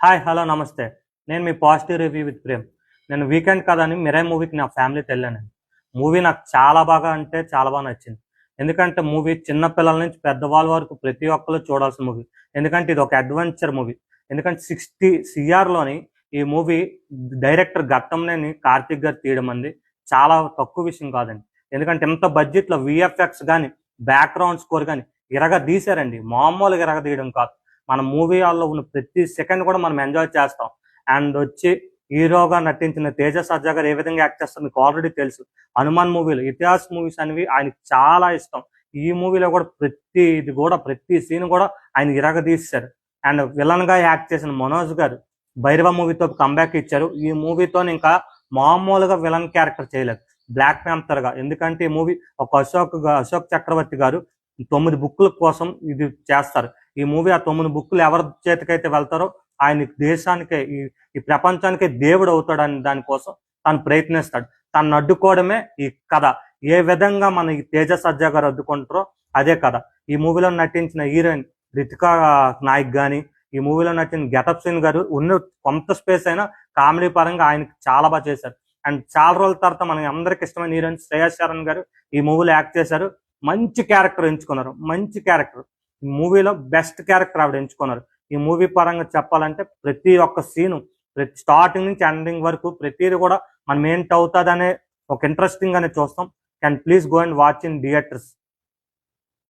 Hi hello నమస్తే. నేను మీ positive review with Prem. నేను వీకెండ్ కదా అని మిరాయ్ మూవీకి నా ఫ్యామిలీతో వెళ్ళానండి. మూవీ నాకు చాలా బాగా అంటే చాలా బాగా నచ్చింది. ఎందుకంటే మూవీ చిన్న పిల్లల నుంచి పెద్దవాళ్ళ వరకు ప్రతి ఒక్కరు చూడాల్సిన మూవీ. ఎందుకంటే ఇది ఒక అడ్వెంచర్ మూవీ. ఎందుకంటే 60 సిఆర్‌లోని ఈ మూవీ డైరెక్టర్ ఘట్టంనేని కార్తీక్ గారు తీయడం అంది చాలా తక్కువ విషయం కాదండి. ఎందుకంటే ఇంత బడ్జెట్‌లో వీఎఫ్ఎక్స్ గాని, బ్యాక్‌గ్రౌండ్ స్కోర్ గాని ఇరగదీశారండి. మామూలుగా ఇరగదీయడం కాదు. మన మూవీ హాల్‌లో ఉన్న ప్రతి సెకండ్ కూడా మనం ఎంజాయ్ చేస్తాం. అండ్ వచ్చి హీరోగా నటించిన 'తేజ సజ్జా' గారు ఏ విధంగా యాక్ట్ చేస్తారో మీకు ఆల్రెడీ తెలుసు. 'హనుమాన్' మూవీలో ఇతిహాస్ మూవీస్ అనేవి ఆయనకి చాలా ఇష్టం. ఈ మూవీలో కూడా ప్రతి సీన్ కూడా ఆయన ఇరగదీశారు. అండ్ విలన్‌గా యాక్ట్ చేసిన 'మనోజ్' గారు 'భైరవ' మూవీతో కంబ్యాక్ ఇచ్చారు. ఈ మూవీతోని ఇంకా మామూలుగా విలన్ క్యారెక్టర్ చేయలేదు. 'బ్లాక్ ప్యాంథర్‌గా' ఎందుకంటే ఈ మూవీ ఒక అశోక్ చక్రవర్తి గారు 9 బుక్కుల కోసం ఇది చేస్తారు. ఈ మూవీ ఆ 9 బుక్కులు ఎవరి చేతికైతే వెళ్తారో ఆయన దేశానికే ఈ ప్రపంచానికే దేవుడు అవుతాడని దానికోసం తను ప్రయత్నిస్తాడు. తను అడ్డుకోవడమే ఈ కథ. ఏ విధంగా మన ఈ 'తేజ సజ్జా' గారు అడ్డుకుంటారో అదే కథ. ఈ మూవీలో నటించిన హీరోయిన్ రితికా నాయక్ గాని, ఈ మూవీలో నటించిన గెటప్ సీన్ గారు ఉన్న కొంత స్పేస్ అయినా కామెడీ పరంగా ఆయనకి చాలా బాగా చేశారు. అండ్ చాలా రోజుల తర్వాత మనకి అందరికి ఇష్టమైన హీరోయిన్ శ్రేయా శరణ్ గారు ఈ మూవీలో యాక్ట్ చేశారు. మంచి క్యారెక్టర్ ఎంచుకున్నారు. మంచి క్యారెక్టర్. మూవీలో బెస్ట్ క్యారెక్టర్ ఆవిడ ఎంచుకున్నారు. ఈ మూవీ పరంగా చెప్పాలంటే ప్రతి ఒక్క సీను ప్రతి స్టార్టింగ్ నుంచి ఎండింగ్ వరకు ప్రతిది కూడా మనం ఏంటి అవుతుందనే ఒక ఇంట్రెస్టింగ్ గానే చూస్తాం. Can please go and watch in theatres.